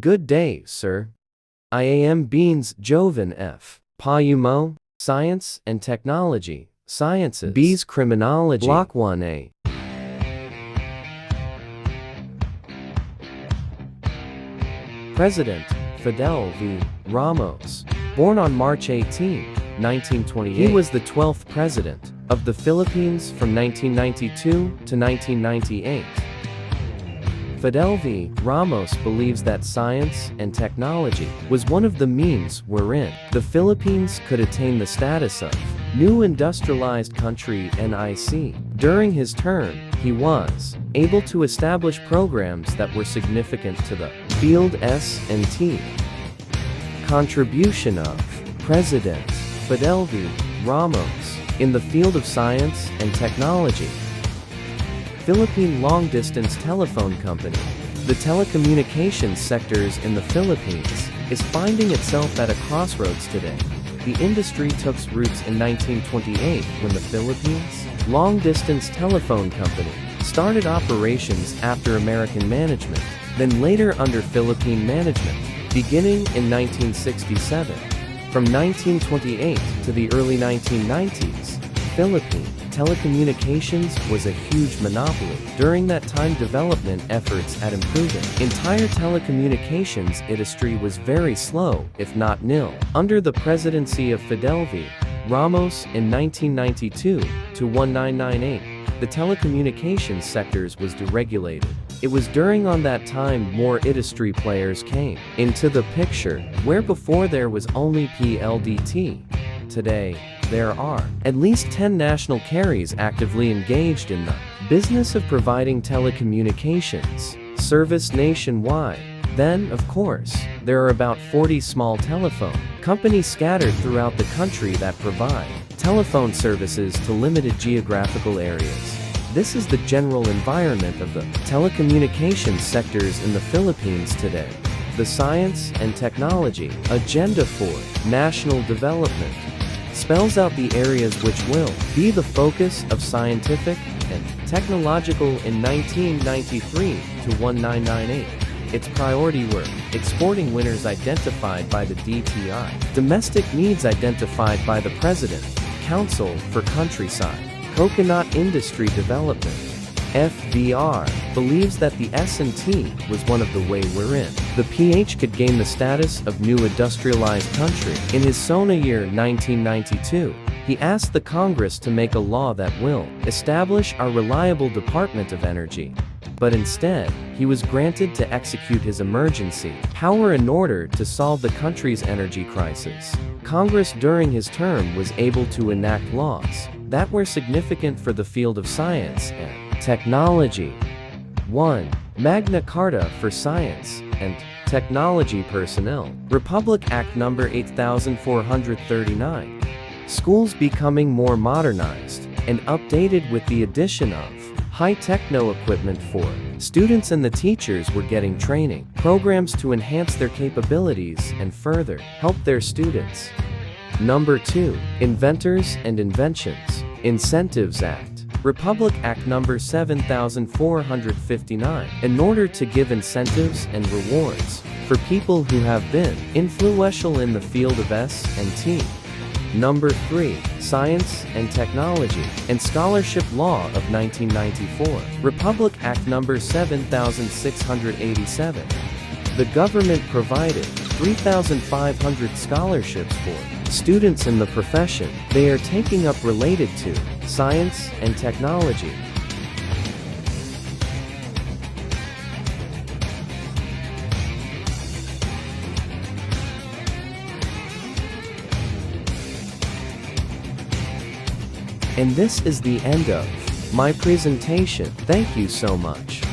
Good day, sir. I am Beans Joven F. Payumo, Science and Technology, Sciences. B's Criminology. Block 1A. President, Fidel v. Ramos. Born on March 18, 1928. He was the 12th president of the Philippines from 1992 to 1998. Fidel v. Ramos believes that science and technology was one of the means wherein the Philippines could attain the status of new industrialized country (NIC). During his term, he was able to establish programs that were significant to the field S&T. Contribution of President Fidel v. Ramos in the field of science and technology. Philippine Long-Distance Telephone Company. The telecommunications sectors in the Philippines is finding itself at a crossroads today. The industry took roots in 1928 when the Philippines Long-Distance Telephone Company started operations after American management, then later under Philippine management, beginning in 1967. From 1928 to the early 1990s, Philippine telecommunications was a huge monopoly. During that time, development efforts at improving entire telecommunications industry was very slow, if not nil. Under the presidency of Fidel v. Ramos in 1992 to 1998, the telecommunications sectors was deregulated. It was during on that time more industry players came into the picture, where before there was only PLDT. Today, there are at least 10 national carriers actively engaged in the business of providing telecommunications service nationwide. Then, of course, there are about 40 small telephone companies scattered throughout the country that provide telephone services to limited geographical areas. This is the general environment of the telecommunications sectors in the Philippines today. The science and technology agenda for national development spells out the areas which will be the focus of scientific and technological in 1993 to 1998. Its priority were exporting winners identified by the DTI, domestic needs identified by the President, Council for Countryside, Coconut Industry Development. FVR believes that the S&T was one of the way wherein the PH could gain the status of new industrialized country. In his SONA year 1992, he asked the Congress to make a law that will establish our reliable Department of Energy. But instead, he was granted to execute his emergency power in order to solve the country's energy crisis. Congress during his term was able to enact laws that were significant for the field of science and technology. 1. Magna Carta for Science and Technology Personnel. Republic Act No. 8439. Schools becoming more modernized and updated with the addition of high-techno equipment for students, and the teachers were getting training programs to enhance their capabilities and further help their students. Number 2. Inventors and Inventions. Incentives Act. Republic Act No. 7459, in order to give incentives and rewards for people who have been influential in the field of S&T. Number 3. Science and Technology and Scholarship Law of 1994. Republic Act No. 7687. The government provided 3,500 scholarships for students in the profession they are taking up related to science and technology. And this is the end of my presentation. Thank you so much.